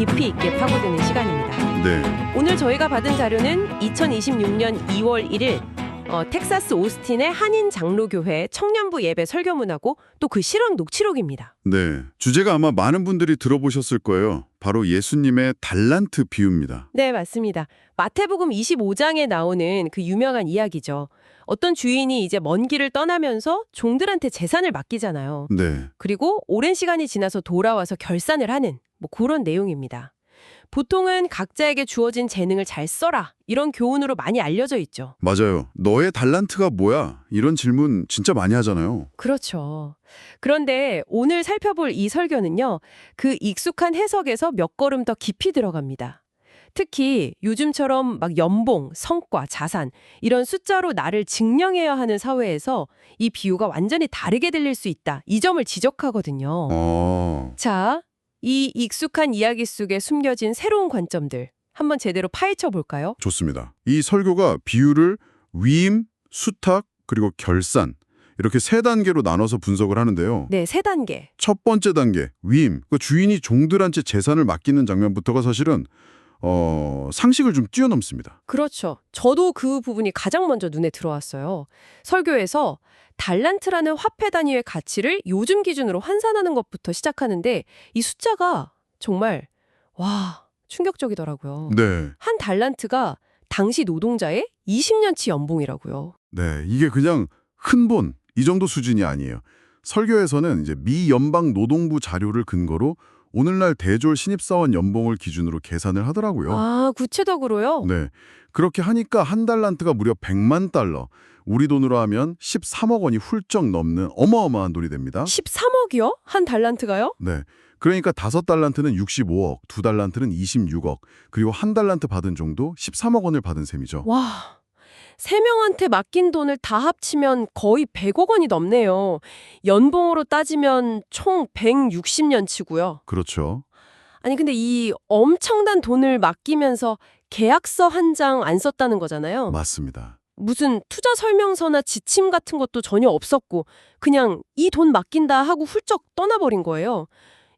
깊이 있게 파고드는 시간입니다. 네. 오늘 저희가 받은 자료는 2026년 2월 1일 텍사스 오스틴의 한인 장로교회 청년부 예배 설교문하고 또 그 실황 녹취록입니다. 네. 주제가 아마 많은 분들이 들어보셨을 거예요. 바로 예수님의 달란트 비유입니다. 네, 맞습니다. 마태복음 25장에 나오는 그 유명한 이야기죠. 어떤 주인이 이제 먼 길을 떠나면서 종들한테 재산을 맡기잖아요. 네. 그리고 오랜 시간이 지나서 돌아와서 결산을 하는 그런 내용입니다. 보통은 각자에게 주어진 재능을 잘 써라 이런 교훈으로 많이 알려져 있죠. 맞아요. 너의 달란트가 뭐야? 이런 질문 진짜 많이 하잖아요. 그렇죠. 그런데 오늘 살펴볼 이 설교는요. 그 익숙한 해석에서 몇 걸음 더 깊이 들어갑니다. 특히 요즘처럼 막 연봉, 성과, 자산 이런 숫자로 나를 증명해야 하는 사회에서 이 비유가 완전히 다르게 들릴 수 있다. 이 점을 지적하거든요. 자, 이 익숙한 이야기 속에 숨겨진 새로운 관점들 한번 제대로 파헤쳐 볼까요? 좋습니다. 이 설교가 비유를 위임, 수탁, 그리고 결산 이렇게 세 단계로 나눠서 분석을 하는데요. 네, 세 단계. 첫 번째 단계, 위임. 그 주인이 종들한테 재산을 맡기는 장면부터가 사실은 상식을 좀 뛰어넘습니다. 그렇죠. 저도 그 부분이 가장 먼저 눈에 들어왔어요. 설교에서 달란트라는 화폐 단위의 가치를 요즘 기준으로 환산하는 것부터 시작하는데 이 숫자가 정말 충격적이더라고요. 네. 한 달란트가 당시 노동자의 20년치 연봉이라고요. 네. 이게 그냥 흔본 이 정도 수준이 아니에요. 설교에서는 이제 미 연방 노동부 자료를 근거로 오늘날 대졸 신입사원 연봉을 기준으로 계산을 하더라고요. 아, 구체적으로요? 네. 그렇게 하니까 한 달란트가 무려 100만 달러. 우리 돈으로 하면 13억 원이 훌쩍 넘는 어마어마한 돈이 됩니다. 13억이요? 한 달란트가요? 네. 그러니까 5달란트는 65억, 2달란트는 26억, 그리고 한 달란트 받은 정도 13억 원을 받은 셈이죠. 와, 3명한테 맡긴 돈을 다 합치면 거의 100억 원이 넘네요. 연봉으로 따지면 총 160년치고요. 그렇죠. 아니 근데 이 엄청난 돈을 맡기면서 계약서 한 장 안 썼다는 거잖아요. 맞습니다. 무슨 투자 설명서나 지침 같은 것도 전혀 없었고 그냥 이 돈 맡긴다 하고 훌쩍 떠나버린 거예요.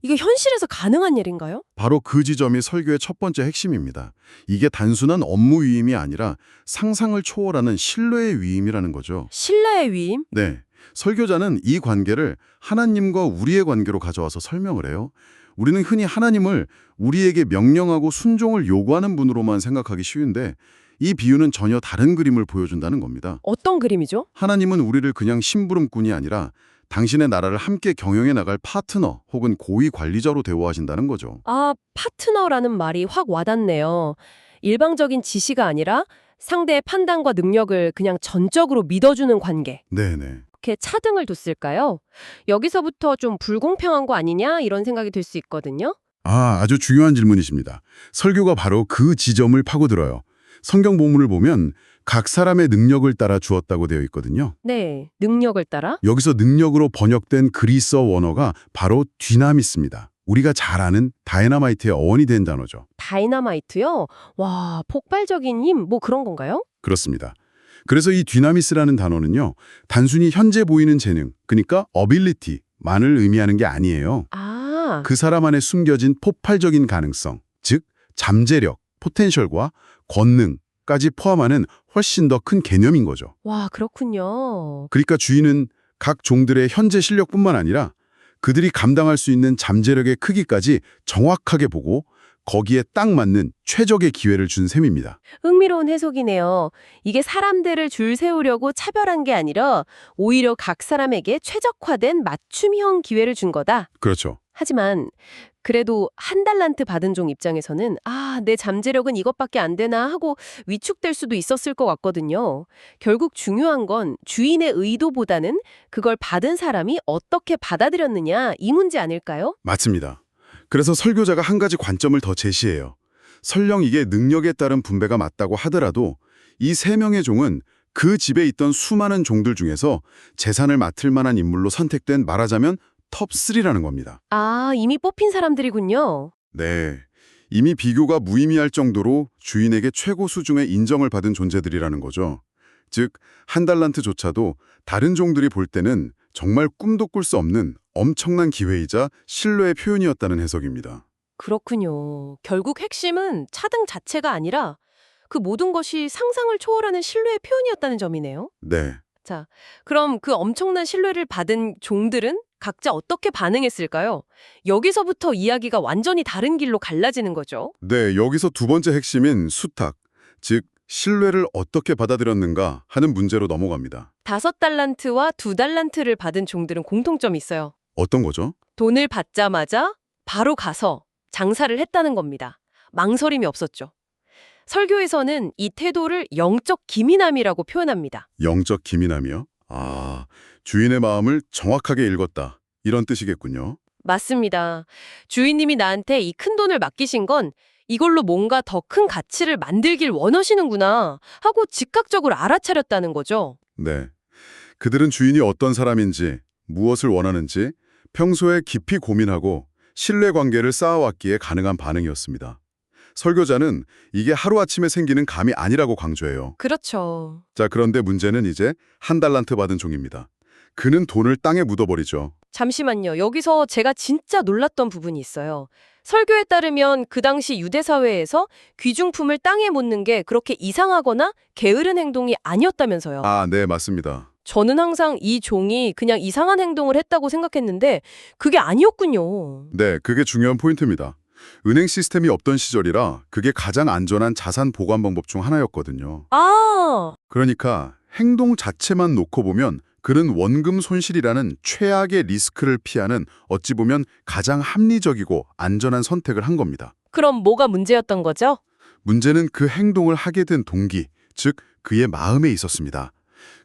이게 현실에서 가능한 일인가요? 바로 그 지점이 설교의 첫 번째 핵심입니다. 이게 단순한 업무 위임이 아니라 상상을 초월하는 신뢰의 위임이라는 거죠. 신뢰의 위임? 네. 설교자는 이 관계를 하나님과 우리의 관계로 가져와서 설명을 해요. 우리는 흔히 하나님을 우리에게 명령하고 순종을 요구하는 분으로만 생각하기 쉬운데 이 비유는 전혀 다른 그림을 보여준다는 겁니다. 어떤 그림이죠? 하나님은 우리를 그냥 심부름꾼이 아니라 당신의 나라를 함께 경영해 나갈 파트너 혹은 고위 관리자로 대우하신다는 거죠. 아, 파트너라는 말이 확 와닿네요. 일방적인 지시가 아니라 상대의 판단과 능력을 그냥 전적으로 믿어주는 관계. 네네. 이렇게 차등을 뒀을까요? 여기서부터 좀 불공평한 거 아니냐 이런 생각이 들 수 있거든요. 아주 중요한 질문이십니다. 설교가 바로 그 지점을 파고들어요. 성경 본문을 보면 각 사람의 능력을 따라 주었다고 되어 있거든요. 네, 능력을 따라? 여기서 능력으로 번역된 그리스어 원어가 바로 디나미스입니다. 우리가 잘 아는 다이너마이트의 어원이 된 단어죠. 다이너마이트요? 와, 폭발적인 힘 뭐 그런 건가요? 그렇습니다. 그래서 이 디나미스라는 단어는요. 단순히 현재 보이는 재능, 그러니까 어빌리티만을 의미하는 게 아니에요. 아, 그 사람 안에 숨겨진 폭발적인 가능성, 즉 잠재력, 포텐셜과 권능까지 포함하는 훨씬 더 큰 개념인 거죠. 와, 그렇군요. 그러니까 주인은 각 종들의 현재 실력뿐만 아니라 그들이 감당할 수 있는 잠재력의 크기까지 정확하게 보고 거기에 딱 맞는 최적의 기회를 준 셈입니다. 흥미로운 해석이네요. 이게 사람들을 줄 세우려고 차별한 게 아니라 오히려 각 사람에게 최적화된 맞춤형 기회를 준 거다. 그렇죠. 하지만 그래도 한 달란트 받은 종 입장에서는 내 잠재력은 이것밖에 안 되나 하고 위축될 수도 있었을 것 같거든요. 결국 중요한 건 주인의 의도보다는 그걸 받은 사람이 어떻게 받아들였느냐 이 문제 아닐까요? 맞습니다. 그래서 설교자가 한 가지 관점을 더 제시해요. 설령 이게 능력에 따른 분배가 맞다고 하더라도 이 3명의 종은 그 집에 있던 수많은 종들 중에서 재산을 맡을 만한 인물로 선택된 말하자면 톱3라는 겁니다. 아, 이미 뽑힌 사람들이군요. 네. 이미 비교가 무의미할 정도로 주인에게 최고 수준의 인정을 받은 존재들이라는 거죠. 즉, 한 달란트조차도 다른 종들이 볼 때는 정말 꿈도 꿀 수 없는 엄청난 기회이자 신뢰의 표현이었다는 해석입니다. 그렇군요. 결국 핵심은 차등 자체가 아니라 그 모든 것이 상상을 초월하는 신뢰의 표현이었다는 점이네요. 네. 자, 그럼 그 엄청난 신뢰를 받은 종들은 각자 어떻게 반응했을까요? 여기서부터 이야기가 완전히 다른 길로 갈라지는 거죠. 네, 여기서 두 번째 핵심인 수탁, 즉 신뢰를 어떻게 받아들였는가 하는 문제로 넘어갑니다. 5달란트와 2달란트를 받은 종들은 공통점이 있어요. 어떤 거죠? 돈을 받자마자 바로 가서 장사를 했다는 겁니다. 망설임이 없었죠. 설교에서는 이 태도를 영적 기민함이라고 표현합니다. 영적 기민함이요? 주인의 마음을 정확하게 읽었다. 이런 뜻이겠군요. 맞습니다. 주인님이 나한테 이 큰 돈을 맡기신 건 이걸로 뭔가 더 큰 가치를 만들길 원하시는구나 하고 즉각적으로 알아차렸다는 거죠. 네. 그들은 주인이 어떤 사람인지, 무엇을 원하는지 평소에 깊이 고민하고 신뢰관계를 쌓아왔기에 가능한 반응이었습니다. 설교자는 이게 하루아침에 생기는 감이 아니라고 강조해요. 그렇죠. 자, 그런데 문제는 이제 1달란트 받은 종입니다. 그는 돈을 땅에 묻어버리죠. 잠시만요. 여기서 제가 진짜 놀랐던 부분이 있어요. 설교에 따르면 그 당시 유대 사회에서 귀중품을 땅에 묻는 게 그렇게 이상하거나 게으른 행동이 아니었다면서요. 네, 맞습니다. 저는 항상 이 종이 그냥 이상한 행동을 했다고 생각했는데 그게 아니었군요. 네, 그게 중요한 포인트입니다. 은행 시스템이 없던 시절이라 그게 가장 안전한 자산 보관 방법 중 하나였거든요. 아, 그러니까 행동 자체만 놓고 보면 그는 원금 손실이라는 최악의 리스크를 피하는 어찌 보면 가장 합리적이고 안전한 선택을 한 겁니다. 그럼 뭐가 문제였던 거죠? 문제는 그 행동을 하게 된 동기, 즉 그의 마음에 있었습니다.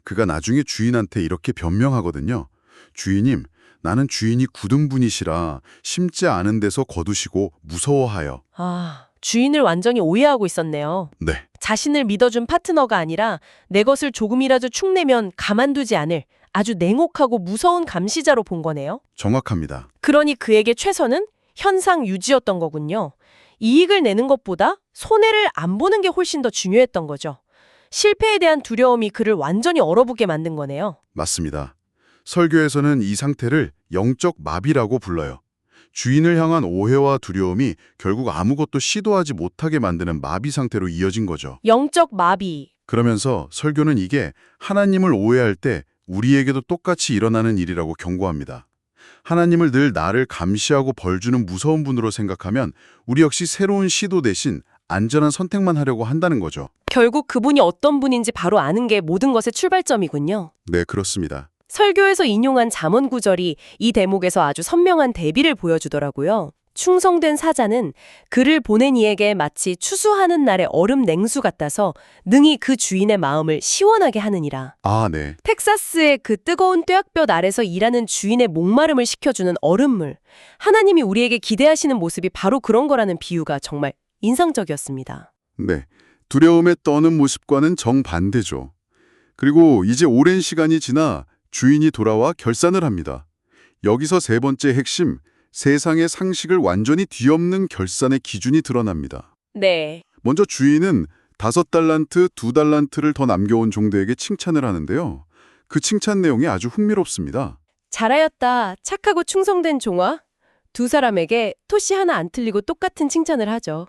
그가 나중에 주인한테 이렇게 변명하거든요. 주인님, 나는 주인이 굳은 분이시라 심지 않은 데서 거두시고 무서워하여. 주인을 완전히 오해하고 있었네요. 네, 자신을 믿어준 파트너가 아니라 내 것을 조금이라도 축내면 가만두지 않을 아주 냉혹하고 무서운 감시자로 본 거네요. 정확합니다. 그러니 그에게 최선은 현상 유지였던 거군요. 이익을 내는 것보다 손해를 안 보는 게 훨씬 더 중요했던 거죠. 실패에 대한 두려움이 그를 완전히 얼어붙게 만든 거네요. 맞습니다. 설교에서는 이 상태를 영적 마비라고 불러요. 주인을 향한 오해와 두려움이 결국 아무것도 시도하지 못하게 만드는 마비 상태로 이어진 거죠. 영적 마비. 그러면서 설교는 이게 하나님을 오해할 때 우리에게도 똑같이 일어나는 일이라고 경고합니다. 하나님을 늘 나를 감시하고 벌주는 무서운 분으로 생각하면 우리 역시 새로운 시도 대신 안전한 선택만 하려고 한다는 거죠. 결국 그분이 어떤 분인지 바로 아는 게 모든 것의 출발점이군요. 네, 그렇습니다. 설교에서 인용한 잠언 구절이 이 대목에서 아주 선명한 대비를 보여주더라고요. 충성된 사자는 그를 보낸 이에게 마치 추수하는 날의 얼음 냉수 같아서 능히 그 주인의 마음을 시원하게 하느니라. 네. 텍사스의 그 뜨거운 뙤약볕 아래서 일하는 주인의 목마름을 식혀주는 얼음물. 하나님이 우리에게 기대하시는 모습이 바로 그런 거라는 비유가 정말 인상적이었습니다. 네. 두려움에 떠는 모습과는 정반대죠. 그리고 이제 오랜 시간이 지나 주인이 돌아와 결산을 합니다. 여기서 세 번째 핵심, 세상의 상식을 완전히 뒤엎는 결산의 기준이 드러납니다. 네. 먼저 주인은 5달란트, 2달란트를 더 남겨온 종들에게 칭찬을 하는데요. 그 칭찬 내용이 아주 흥미롭습니다. 잘하였다. 착하고 충성된 종아. 두 사람에게 토시 하나 안 틀리고 똑같은 칭찬을 하죠.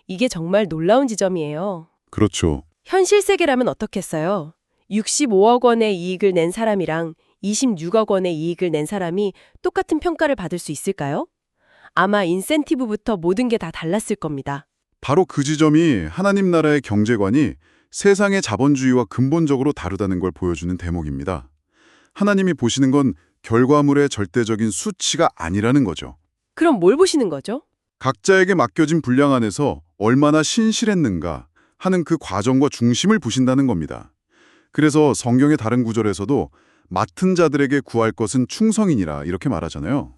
이게 정말 놀라운 지점이에요. 그렇죠. 현실 세계라면 어떻겠어요? 65억 원의 이익을 낸 사람이랑 26억 원의 이익을 낸 사람이 똑같은 평가를 받을 수 있을까요? 아마 인센티브부터 모든 게 다 달랐을 겁니다. 바로 그 지점이 하나님 나라의 경제관이 세상의 자본주의와 근본적으로 다르다는 걸 보여주는 대목입니다. 하나님이 보시는 건 결과물의 절대적인 수치가 아니라는 거죠. 그럼 뭘 보시는 거죠? 각자에게 맡겨진 분량 안에서 얼마나 신실했는가 하는 그 과정과 중심을 보신다는 겁니다. 그래서 성경의 다른 구절에서도 맡은 자들에게 구할 것은 충성이니라 이렇게 말하잖아요.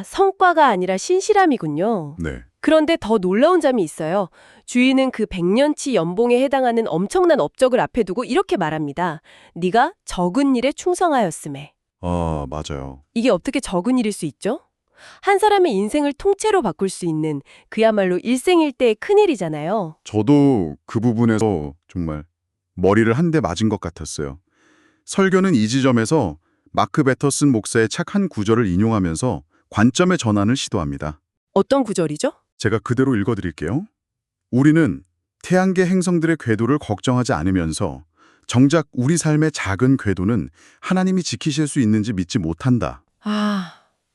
성과가 아니라 신실함이군요. 네. 그런데 더 놀라운 점이 있어요. 주인은 그 100년치 연봉에 해당하는 엄청난 업적을 앞에 두고 이렇게 말합니다. 네가 적은 일에 충성하였음에. 맞아요. 이게 어떻게 적은 일일 수 있죠? 한 사람의 인생을 통째로 바꿀 수 있는 그야말로 일생일대의 큰일이잖아요. 저도 그 부분에서 정말 머리를 한 대 맞은 것 같았어요. 설교는 이 지점에서 마크 베터슨 목사의 책 한 구절을 인용하면서 관점의 전환을 시도합니다. 어떤 구절이죠? 제가 그대로 읽어드릴게요. 우리는 태양계 행성들의 궤도를 걱정하지 않으면서 정작 우리 삶의 작은 궤도는 하나님이 지키실 수 있는지 믿지 못한다.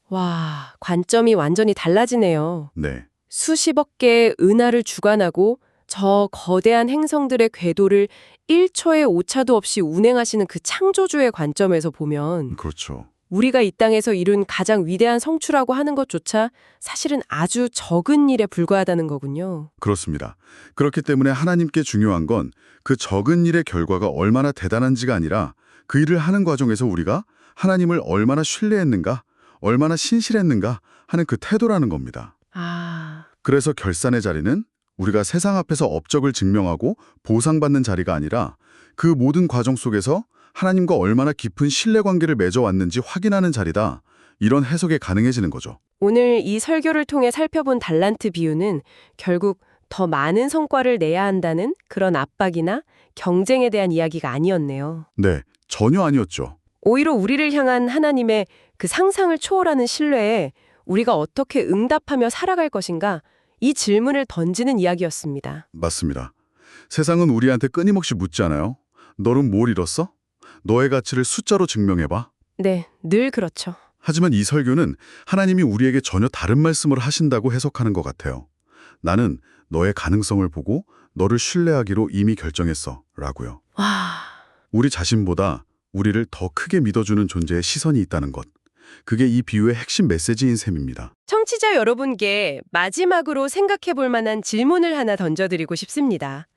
와, 관점이 완전히 달라지네요. 네, 수십억 개의 은하를 주관하고 저 거대한 행성들의 궤도를 1초의 오차도 없이 운행하시는 그 창조주의 관점에서 보면 그렇죠. 우리가 이 땅에서 이룬 가장 위대한 성취라고 하는 것조차 사실은 아주 적은 일에 불과하다는 거군요. 그렇습니다. 그렇기 때문에 하나님께 중요한 건 그 적은 일의 결과가 얼마나 대단한지가 아니라 그 일을 하는 과정에서 우리가 하나님을 얼마나 신뢰했는가, 얼마나 신실했는가 하는 그 태도라는 겁니다. 그래서 결산의 자리는 우리가 세상 앞에서 업적을 증명하고 보상받는 자리가 아니라 그 모든 과정 속에서 하나님과 얼마나 깊은 신뢰관계를 맺어왔는지 확인하는 자리다. 이런 해석이 가능해지는 거죠. 오늘 이 설교를 통해 살펴본 달란트 비유는 결국 더 많은 성과를 내야 한다는 그런 압박이나 경쟁에 대한 이야기가 아니었네요. 네, 전혀 아니었죠. 오히려 우리를 향한 하나님의 그 상상을 초월하는 신뢰에 우리가 어떻게 응답하며 살아갈 것인가, 이 질문을 던지는 이야기였습니다. 맞습니다. 세상은 우리한테 끊임없이 묻잖아요. 너는 뭘 이뤘어? 너의 가치를 숫자로 증명해봐. 네, 늘 그렇죠. 하지만 이 설교는 하나님이 우리에게 전혀 다른 말씀을 하신다고 해석하는 것 같아요. 나는 너의 가능성을 보고 너를 신뢰하기로 이미 결정했어. 라고요. 와, 우리 자신보다 우리를 더 크게 믿어주는 존재의 시선이 있다는 것. 그게 이 비유의 핵심 메시지인 셈입니다. 청취자 여러분께 마지막으로 생각해 볼 만한 질문을 하나 던져드리고 싶습니다.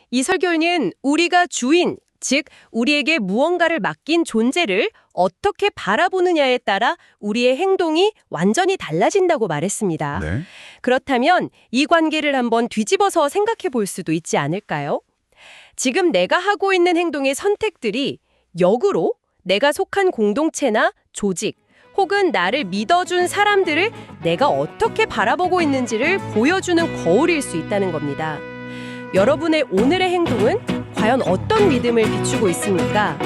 이 설교는 우리가 주인, 즉 우리에게 무언가를 맡긴 존재를 어떻게 바라보느냐에 따라 우리의 행동이 완전히 달라진다고 말했습니다. 네. 그렇다면 이 관계를 한번 뒤집어서 생각해 볼 수도 있지 않을까요? 지금 내가 하고 있는 행동의 선택들이 역으로 내가 속한 공동체나 조직, 혹은 나를 믿어준 사람들을 내가 어떻게 바라보고 있는지를 보여주는 거울일 수 있다는 겁니다. 여러분의 오늘의 행동은 과연 어떤 믿음을 비추고 있습니까?